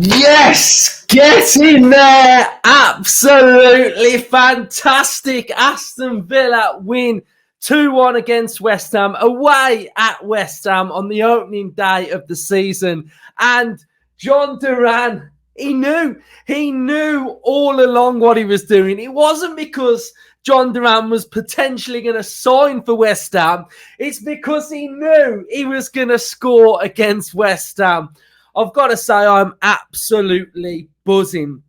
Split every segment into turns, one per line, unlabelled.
Yes, get in there. Absolutely fantastic. Aston Villa win 2-1 against West Ham, away at West Ham on the opening day of the season. And John Duran, he knew all along what he was doing. It wasn't because John Duran was potentially going to sign for West Ham. It's because he knew he was going to score against West Ham. I've got to say, I'm absolutely buzzing.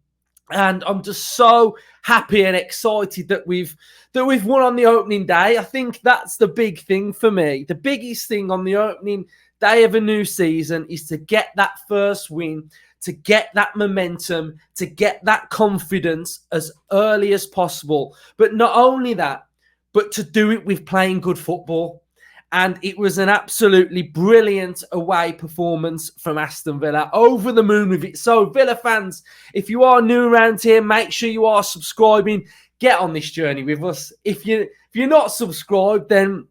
And I'm just so happy and excited that we've won on the opening day. I think that's the big thing for me. The biggest thing on the opening day of a new season is to get that first win, to get that momentum, to get that confidence as early as possible. But not only that, but to do it with playing good football. And it was an absolutely brilliant away performance from Aston Villa. Over the moon with it. So, Villa fans, if you are new around here, make sure you are subscribing. Get on this journey with us. If you're not subscribed, then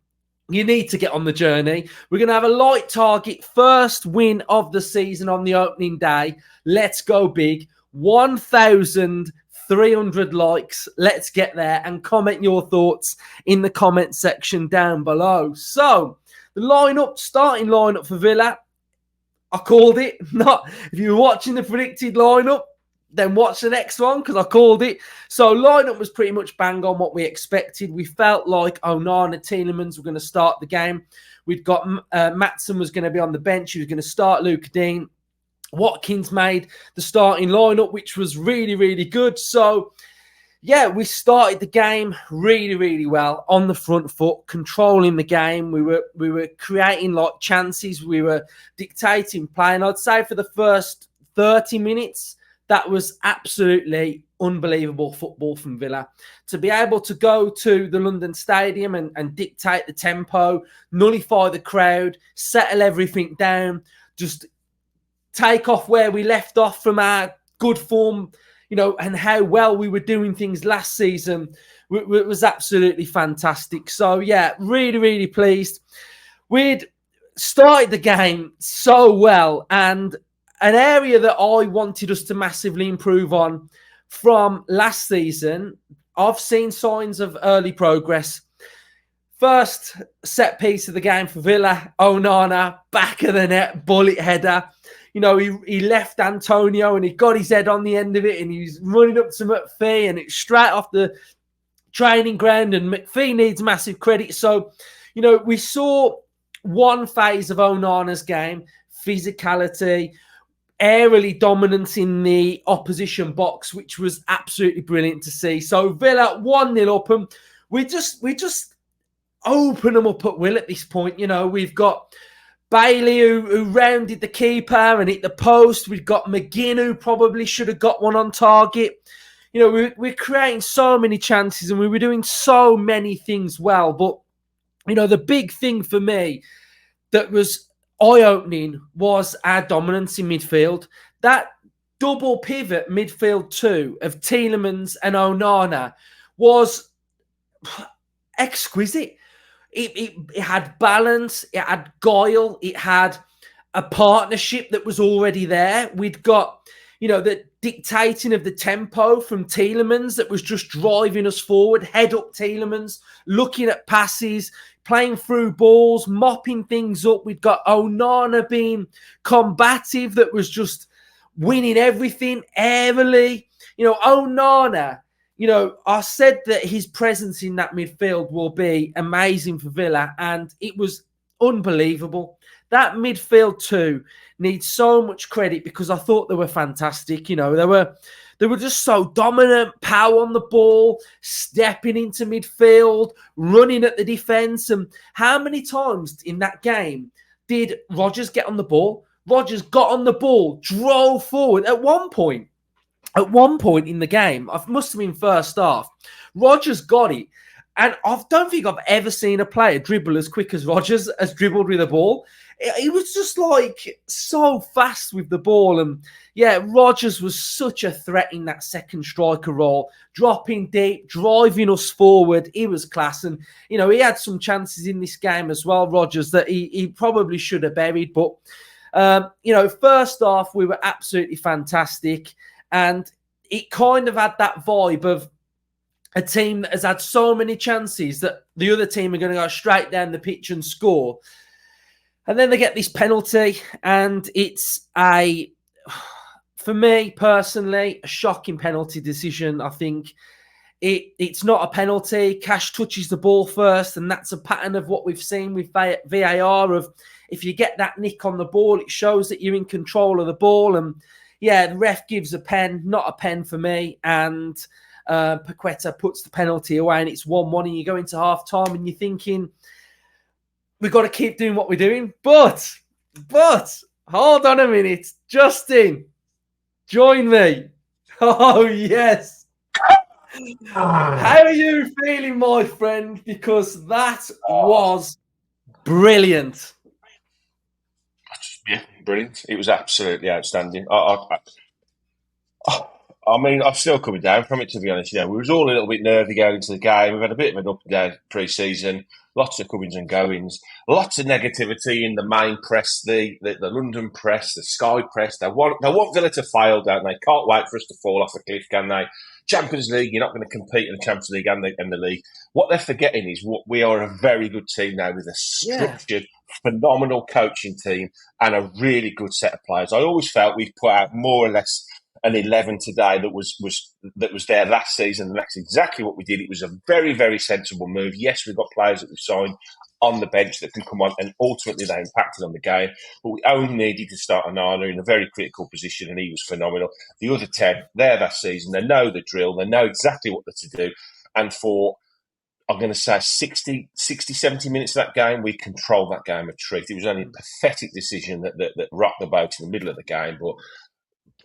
you need to get on the journey. We're going to have a light target. First win of the season on the opening day. Let's go big. 1,300 likes. Let's get there, and comment your thoughts in the comment section down below. So, the starting lineup for Villa, I called it. If you were watching the predicted lineup, then watch the next one because I called it. So, lineup was pretty much bang on what we expected. We felt like Onana, Tielemans were going to start the game. We'd got Maatsen was going to be on the bench. He was going to start Luka Dean. Watkins made the starting lineup, which was really, really good. So, yeah, we started the game really, really well on the front foot, controlling the game. We were creating chances. We were dictating play. And I'd say for the first 30 minutes, that was absolutely unbelievable football from Villa. To be able to go to the London Stadium and dictate the tempo, nullify the crowd, settle everything down, just take off where we left off from our good form, and how well we were doing things last season. It was absolutely fantastic. So, yeah, really, really pleased. We'd started the game so well, and an area that I wanted us to massively improve on from last season, I've seen signs of early progress. First set piece of the game for Villa, Onana, back of the net, bullet header. He left Antonio and he got his head on the end of it, and he's running up to McPhee, and it's straight off the training ground, and McPhee needs massive credit. So, we saw one phase of Onana's game, physicality, aerially dominance in the opposition box, which was absolutely brilliant to see. So Villa 1-0 up, and we just open them up at will at this point. We've got Bailey who rounded the keeper and hit the post. We've got McGinn who probably should have got one on target. We're creating so many chances and we were doing so many things well. But, the big thing for me that was eye-opening was our dominance in midfield. That double pivot midfield two of Tielemans and Onana was exquisite. It had balance, it had guile, it had a partnership that was already there. We'd got, the dictating of the tempo from Tielemans that was just driving us forward, head up Tielemans, looking at passes, playing through balls, mopping things up. We'd got Onana being combative that was just winning everything airily. Onana, I said that his presence in that midfield will be amazing for Villa, and it was unbelievable. That midfield too needs so much credit because I thought they were fantastic. They were just so dominant, power on the ball, stepping into midfield, running at the defence. And how many times in that game did Rodgers get on the ball? Rodgers got on the ball, drove forward. At one point in the game, I must have been first half, Rodgers got it. And I don't think I've ever seen a player dribble as quick as Rodgers has dribbled with a ball. He was just so fast with the ball. And yeah, Rodgers was such a threat in that second striker role, dropping deep, driving us forward. He was class. And, he had some chances in this game as well, Rodgers, that he probably should have buried. But First off, we were absolutely fantastic. And it kind of had that vibe of a team that has had so many chances that the other team are going to go straight down the pitch and score. And then they get this penalty, and it's for me personally, a shocking penalty decision. I think it's not a penalty. Cash touches the ball first, and that's a pattern of what we've seen with VAR of if you get that nick on the ball, it shows that you're in control of the ball. And yeah, the ref gives a pen, not a pen for me. And Paqueta puts the penalty away, and it's 1-1, and you go into half time and you're thinking, we've got to keep doing what we're doing. But hold on a minute. Justin, join me. Oh, yes. How are you feeling, my friend? Because that was brilliant.
Yeah, brilliant. It was absolutely outstanding. I mean, I'm still coming down from it, to be honest. We was all a little bit nervy going into the game. We've had a bit of an up and down pre-season, lots of comings and goings, lots of negativity in the main press, the London press, the Sky press. They want Villa to fail, don't they? Can't wait for us to fall off a cliff, can they? Champions League, you're not going to compete in the Champions League and the league. What they're forgetting is we are a very good team now with a structured, phenomenal coaching team and a really good set of players. I always felt we've put out more or less an 11 today that was there last season, and that's exactly what we did. It was a very, very sensible move. Yes, we've got players that we've signed on the bench that can come on, and ultimately they impacted on the game. But we only needed to start Onana in a very critical position, and he was phenomenal. The other 10, they're that season. They know the drill. They know exactly what they're to do. And for, I'm going to say 60, 70 minutes of that game, we controlled that game a treat. It was only a pathetic decision that rocked the boat in the middle of the game, but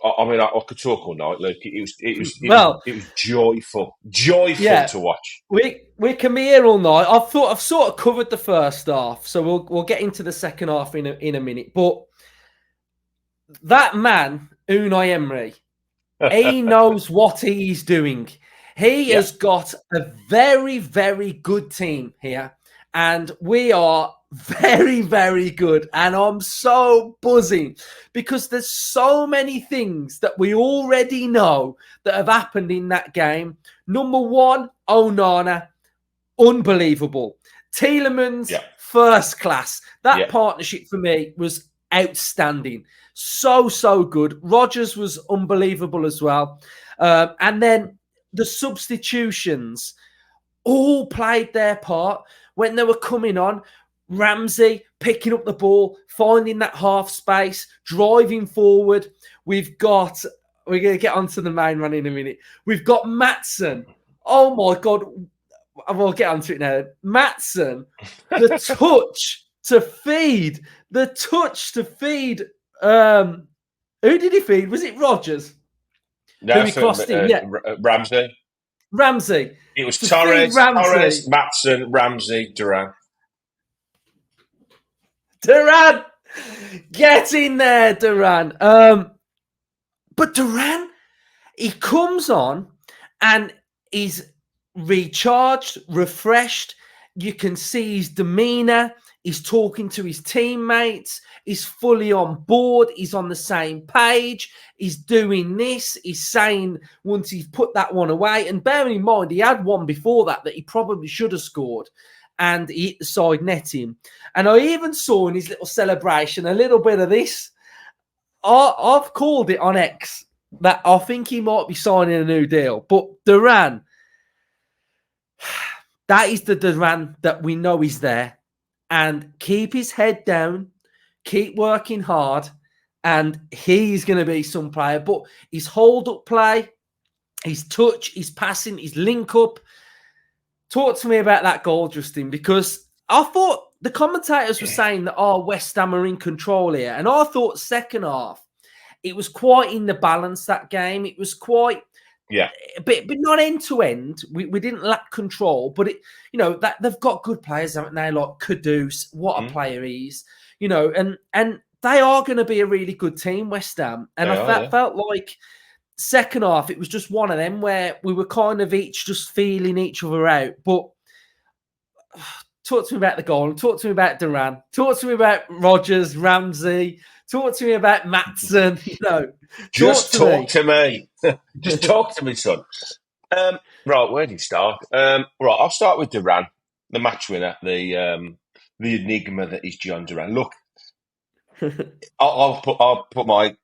I mean, I could talk all night, Luke. It was joyful to watch.
We can be here all night. I've sort of covered the first half, so we'll get into the second half in a minute. But that man, Unai Emery, he knows what he's doing. He has got a very, very good team here, and we are very, very good. And I'm so buzzing because there's so many things that we already know that have happened in that game. Number one, Onana, unbelievable. Tielemans, first class. That partnership for me was outstanding. So good. Rodgers was unbelievable as well. And then the substitutions all played their part when they were coming on. Ramsey picking up the ball, finding that half space, driving forward. We're going to get onto the main run in a minute. We've got Maatsen. Oh my God. We'll get onto it now. Maatsen, the touch to feed. Who did he feed? Was it Rodgers?
No, Ramsey. It was Torres, Maatsen, Ramsey, Duran.
Duran, get in there, Duran. But Duran, he comes on and he's recharged, refreshed. You can see his demeanour. He's talking to his teammates. He's fully on board. He's on the same page. He's doing this. He's saying once he's put that one away. And bearing in mind, he had one before that he probably should have scored. And he hit the side netting. And I even saw in his little celebration a little bit of this. I've called it on X that I think he might be signing a new deal. But Duran, that is the Duran that we know is there. And keep his head down, keep working hard, and he's going to be some player. But his hold-up play, his touch, his passing, his link-up. Talk to me about that goal, Justin, because I thought the commentators were saying that, West Ham are in control here. And I thought second half, it was quite in the balance, that game. It was quite, but not end to end. We didn't lack control, but that they've got good players, haven't they? Like Kudus, what a player he is, and they are going to be a really good team, West Ham. And I felt like second half, it was just one of them where we were kind of each just feeling each other out. But talk to me about the goal. Talk to me about Duran. Talk to me about Rodgers, Ramsey. Talk to me about Maatsen. Talk
Just
to me.
talk to me. Just talk to me, son. Right, where do you start? Right, I'll start with Duran, the match winner, the enigma that is John Duran. Look, I'll put my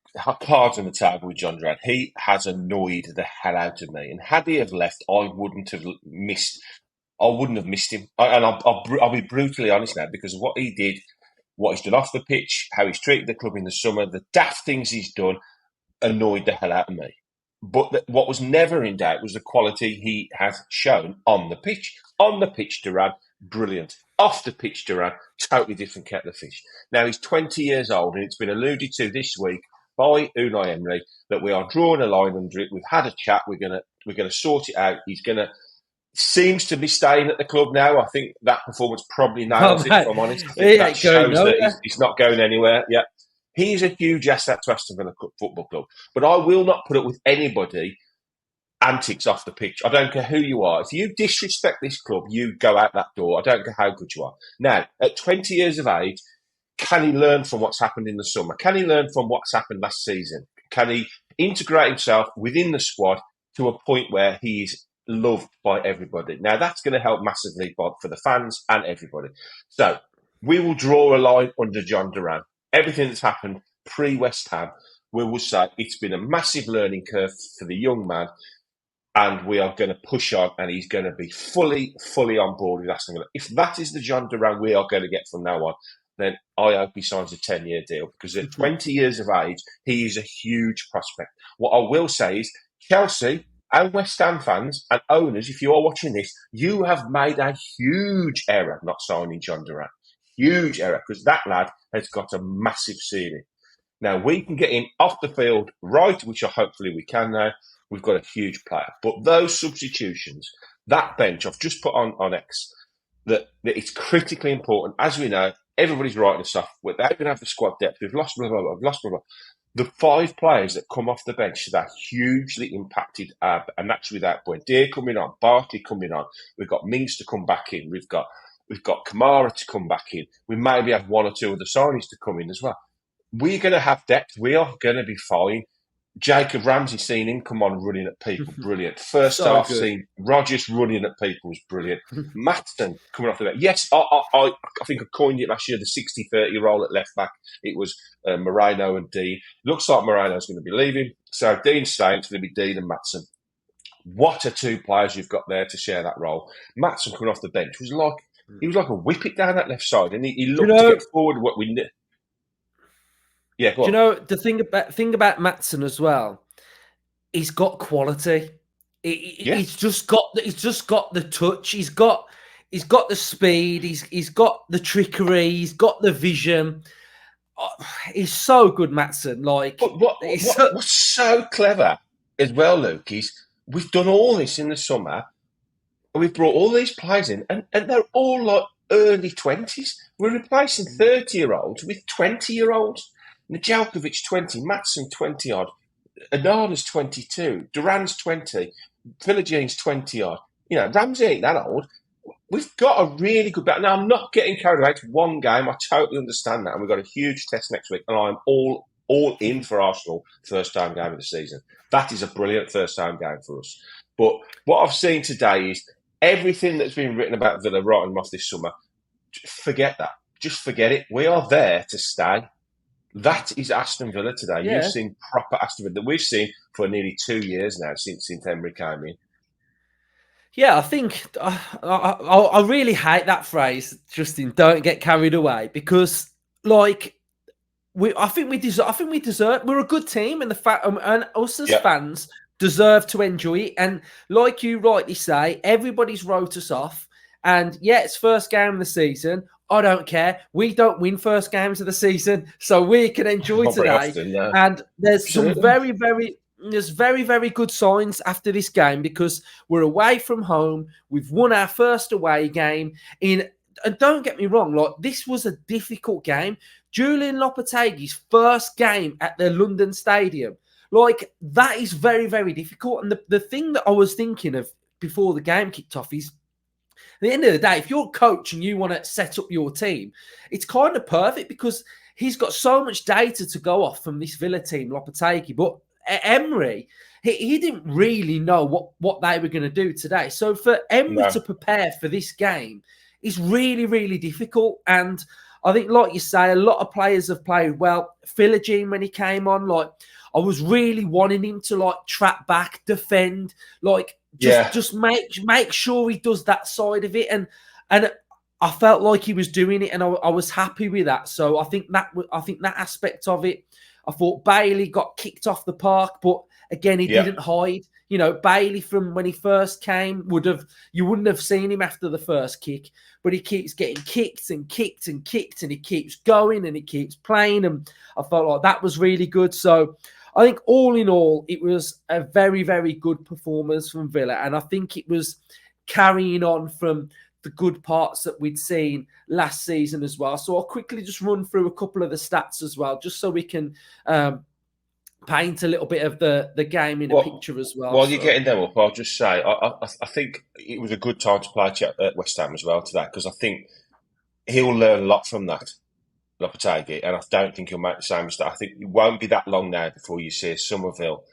cards on the table with John Duran. He has annoyed the hell out of me, and had he have left, I wouldn't have missed. I wouldn't have missed him, I'll be brutally honest now, because of what he did, what he's done off the pitch, how he's treated the club in the summer, the daft things he's done, annoyed the hell out of me. But what was never in doubt was the quality he has shown on the pitch. On the pitch, Duran, brilliant. Off the pitch, Duran, totally different kettle of fish. Now, he's 20 years old, and it's been alluded to this week by Unai Emery that we are drawing a line under it. We've had a chat. We're gonna sort it out. Seems to be staying at the club now. I think that performance probably nails it, if I'm honest. I think that shows that he's not going anywhere. Yeah. He's a huge asset to Aston Villa Football Club. But I will not put up with anybody antics off the pitch. I don't care who you are. If you disrespect this club, you go out that door. I don't care how good you are. Now, at 20 years of age, can he learn from what's happened in the summer? Can he learn from what's happened last season? Can he integrate himself within the squad to a point where he's loved by everybody? Now, that's going to help massively for the fans and everybody. So, we will draw a line under John Duran. Everything that's happened pre-West Ham, we will say it's been a massive learning curve for the young man, and we are going to push on, and he's going to be fully on board with Aston Villa. If that is the John Duran we are going to get from now on, then I hope he signs a 10-year deal, because at 20 years of age, he is a huge prospect. What I will say is, Chelsea and West Ham fans and owners, if you are watching this, you have made a huge error not signing John Duran. Huge error, because that lad has got a massive ceiling. Now, we can get him off the field right, which hopefully we can now. We've got a huge player. But those substitutions, that bench, I've just put on X, that it's critically important. As we know, everybody's writing us off. They're going to have the squad depth. We've lost blah, blah, blah. We've lost blah, blah. The 5 players that come off the bench that hugely impacted, and that's without Buendia coming on, Barty coming on. We've got Mings to come back in. We've got Kamara to come back in. We maybe have 1 or 2 of the signings to come in as well. We're going to have depth. We are going to be fine. Jacob Ramsey, seen him come on running at people, brilliant. First half, seen Rodgers running at people was brilliant. Maatsen coming off the bench. Yes, I think I coined it last year, the 60-30 role at left back. It was Moreno and Dean. Looks like Moreno's going to be leaving. So Dean's staying. It's going to be Dean and Maatsen. What are 2 players you've got there to share that role? Maatsen coming off the bench was like a whip it down that left side, and he looked to get forward what we need. Yeah, go on.
Do you know the thing about Maatsen as well? He's got quality. He's just got the touch. He's got the speed. He's got the trickery. He's got the vision. Oh, he's so good, Maatsen.
What's so clever as well, Luke, is we've done all this in the summer. We've brought all these players in, and they're all like early 20s. We're replacing 30-year-olds with 20-year-olds. Nedeljkovic 20, Maatsen 20 odd, Anana's 22, Duran's 20, Villagene's 20 odd. You know, Ramsey ain't that old. We've got a really good back. Now, I'm not getting carried away. It's 1 game. I totally understand that. And we've got a huge test next week. And I'm all in for Arsenal first-time game of the season. That is a brilliant first-time game for us. But what I've seen today is everything that's been written about Villa writing them off this summer, forget that. Just forget it. We are there to stay. That is Aston Villa today. Yeah. You've seen proper Aston Villa that we've seen for nearly 2 years now since Emery came in.
Yeah, I think I really hate that phrase, Justin. Don't get carried away, because I think we deserve. We're a good team, and and us as fans deserve to enjoy it. And like you rightly say, everybody's wrote us off. And yeah, it's first game of the season. I don't care. We don't win first games of the season, so we can enjoy today.
Often, yeah.
And there's some very, very good signs after this game, because we're away from home. We've won our first away game. And don't get me wrong, this was a difficult game. Julian Lopetegui's first game at the London Stadium. That is very, very difficult. And the thing that I was thinking of before the game kicked off is, at the end of the day, if you're a coach and you want to set up your team, it's kind of perfect, because he's got so much data to go off from this Villa team, Lopetegui. But Emery, he didn't really know what they were going to do today. So for Emery to prepare for this game is really, really difficult. And I think, like you say, a lot of players have played well. Philogene, when he came on, like, I was really wanting him to, like, trap back, defend, like, just make sure he does that side of it. And I felt like he was doing it, and I was happy with that. So I think that aspect of it. I thought Bailey got kicked off the park, but again, he didn't hide. You know, Bailey, from when he first came, you wouldn't have seen him after the first kick, but he keeps getting kicked and kicked and kicked, and he keeps going and he keeps playing. And I felt like that was really good. So I think all in all, it was a very, very good performance from Villa. And I think it was carrying on from the good parts that we'd seen last season as well. So I'll quickly just run through a couple of the stats as well, just so we can paint a little bit of the game in a picture as well.
While you're getting them up, I'll just say I think it was a good time to play at West Ham as well today, because I think he'll learn a lot from that, Lopetegui, and I don't think he'll make the same mistake. I think it won't be that long now before you see Somerville,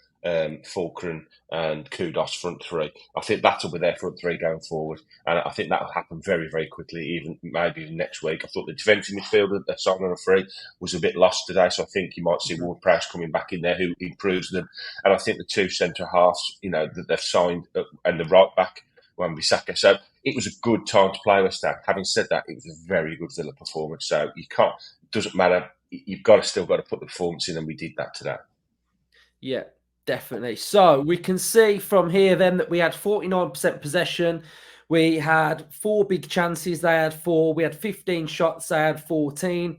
Fulcrum and Kudos front three. I think that'll be their front three going forward, and I think that'll happen very, very quickly, even maybe next week. I thought the defensive midfielder that they signed on a free was a bit lost today, so I think you might see Ward-Prowse coming back in there, who improves them. And I think the two centre halves, that they've signed, and the right back, Wan-Bissaka. So it was a good time to play West Ham. Having said that, it was a very good Villa performance. So it doesn't matter. You've still got to put the performance in, and we did that today.
Yeah. Definitely. So we can see from here then that we had 49% possession. We had 4 big chances. They had 4. We had 15 shots. They had 14.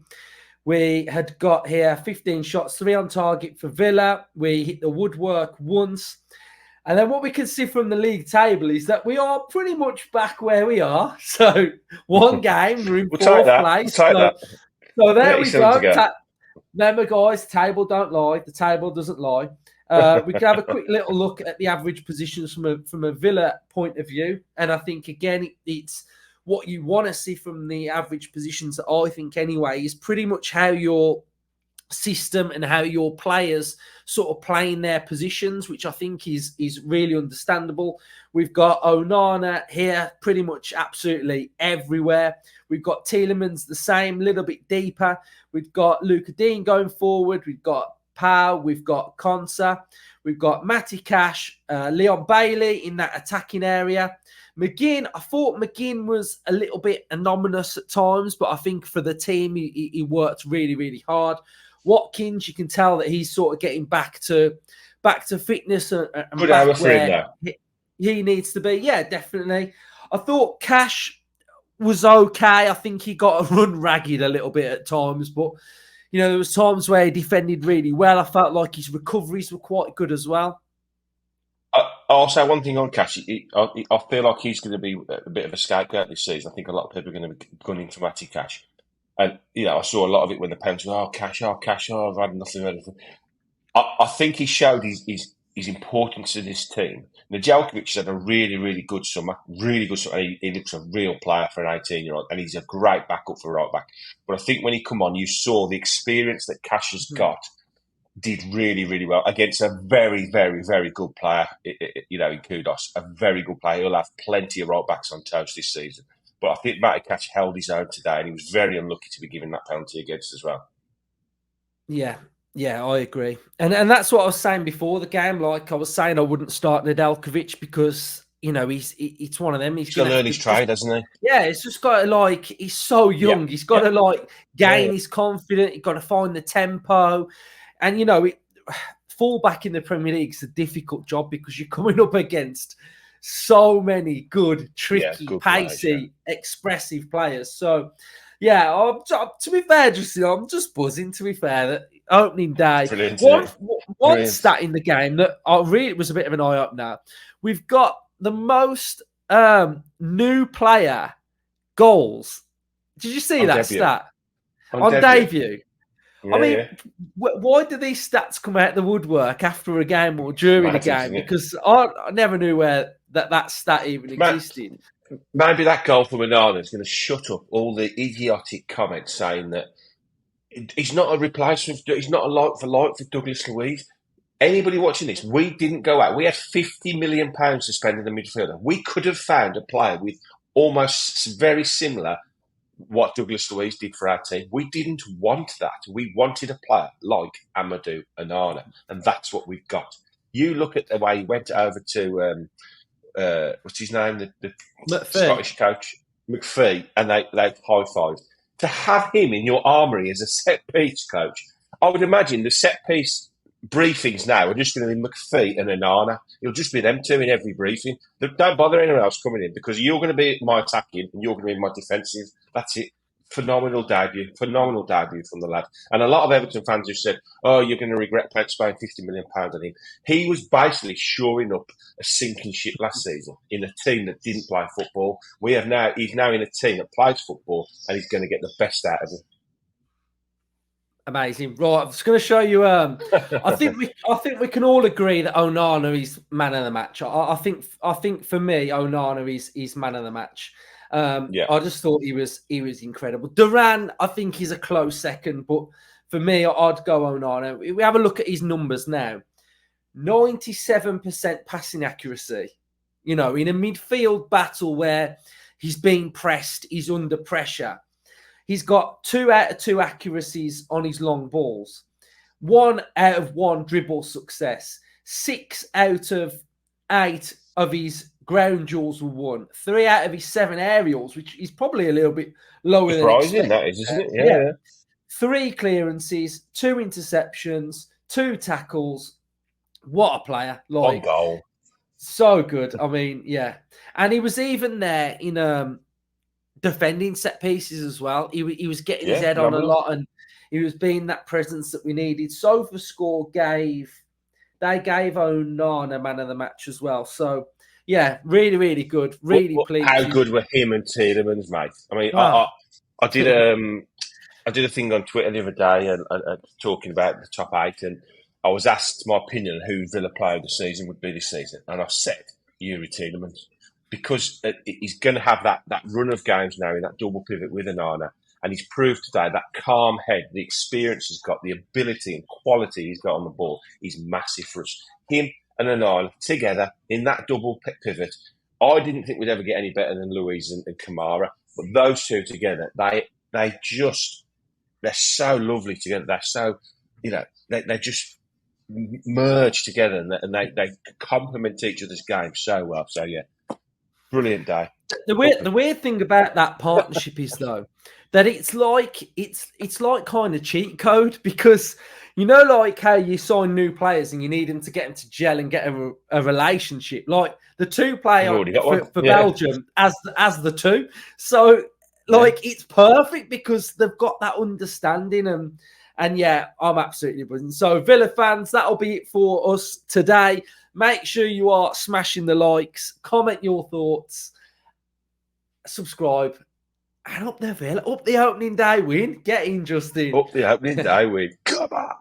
We had got here 15 shots, 3 on target for Villa. We hit the woodwork once. And then what we can see from the league table is that we are pretty much back where we are. So one game, we're in fourth place. So there we go. Remember, guys, table don't lie. The table doesn't lie. We can have a quick little look at the average positions from a Villa point of view. And I think, again, it's what you want to see from the average positions, I think, anyway, is pretty much how your system and how your players sort of playing their positions, which I think is really understandable. We've got Onana here pretty much absolutely everywhere. We've got Tielemans the same, little bit deeper. We've got Luka Dean going forward. We've got Pau, we've got Konsa, we've got Matty Cash, Leon Bailey in that attacking area. McGinn, I thought McGinn was a little bit anomalous at times, but I think for the team, he worked really, really hard. Watkins, you can tell that he's sort of getting back to fitness and
good
back where he needs to be. Yeah, definitely. I thought Cash was okay. I think he got run ragged a little bit at times, but there was times where he defended really well. I felt like his recoveries were quite good as well.
I'll say one thing on Cash. I feel like he's going to be a bit of a scapegoat this season. I think a lot of people are going to be gunning for Matty Cash. And, I saw a lot of it when the parents were, Cash, I've had nothing. I think he showed his importance to this team. Nedeljkovic has had a really, really good summer. Really good summer. He looks a real player for an 18-year-old, and he's a great backup for right back. But I think when he come on, you saw the experience that Cash has got did really, really well against a very, very, very good player, in Kudos. A very good player. He'll have plenty of right backs on toast this season. But I think Matty Cash held his own today, and he was very unlucky to be given that penalty against as well.
Yeah, I agree. And that's what I was saying before the game. Like I was saying, I wouldn't start Nedeljkovic because, it's one of them.
He's got to learn his trade, hasn't he?
Yeah, it's just got to, he's so young. He's got to, gain his confidence. He's got to find the tempo. And, fullback in the Premier League is a difficult job because you're coming up against so many good, tricky,
good
pacey, expressive players. So, to be fair, I'm just buzzing, to be fair, that opening day. One stat in the game that I really was a bit of an eye-opener. We've got the most new player goals. Did you see that stat? On debut. Yeah, why do these stats come out the woodwork after a game or during a game? Because I never knew where that stat even existed.
Maybe that goal from Onana is going to shut up all the idiotic comments saying that He's not a replacement. He's not a like for like for Douglas Luiz. Anybody watching this, we didn't go out. We had £50 million to spend in the midfielder. We could have found a player with almost very similar what Douglas Luiz did for our team. We didn't want that. We wanted a player like Amadou Onana, and that's what we've got. You look at the way he went over to what's his name, the Scottish coach McPhee, and they high-fived. To have him in your armoury as a set-piece coach, I would imagine the set-piece briefings now are just going to be McPhee and Onana. It'll just be them two in every briefing. Don't bother anyone else coming in because you're going to be my attacking and you're going to be my defensive. That's it. Phenomenal debut from the lad. And a lot of Everton fans have said, oh, you're going to regret spending £50 million on him. He was basically shoring up a sinking ship last season in a team that didn't play football. He's now in a team that plays football and he's going to get the best out of it.
Amazing. Right, I'm just going to show you. I think we can all agree that Onana is man of the match. I think for me, Onana is man of the match. I just thought he was incredible. Duran, I think, is a close second, but for me, I'd go Onana. We have a look at his numbers now. 97% passing accuracy. You know, in a midfield battle where he's being pressed, he's under pressure. He's got 2 out of 2 accuracies on his long balls. 1 out of 1 dribble success. 6 out of 8 of his ground duels were won. 3 out of his 7 aerials, which is probably a little bit lower than expected.
That is, isn't it? Yeah.
3 clearances, 2 interceptions, 2 tackles. What a player.
One goal.
So good. I mean, yeah. And he was even there in defending set pieces as well. He was getting his head on a lot and he was being that presence that we needed. SofaScore gave Onana man of the match as well. So, yeah, really, really good. Really pleased.
How good were him and Tielemans, mate? I mean, I did a thing on Twitter the other day and talking about the top 8 and I was asked my opinion on who Villa player of the season would be this season. And I said, Yuri Tielemans. Because he's going to have that run of games now in that double pivot with Onana. And he's proved today that calm head, the experience he's got, the ability and quality he's got on the ball is massive for us. Him and Onana together in that double pivot, I didn't think we'd ever get any better than Luiz and Kamara. But those two together, they're so lovely together. They're so, they just merge together and they complement each other's game so well. So, yeah. Brilliant day.
The weird thing about that partnership is though that it's like kind of cheat code because like how you sign new players and you need them to get them to gel and get a relationship. Like the 2 play for Belgium as the 2, so it's perfect because they've got that understanding and yeah, I'm absolutely buzzing. So Villa fans, that'll be it for us today. Make sure you are smashing the likes, comment your thoughts, subscribe, and up the opening day win. Get in, Justin.
Up the opening day win. Come on.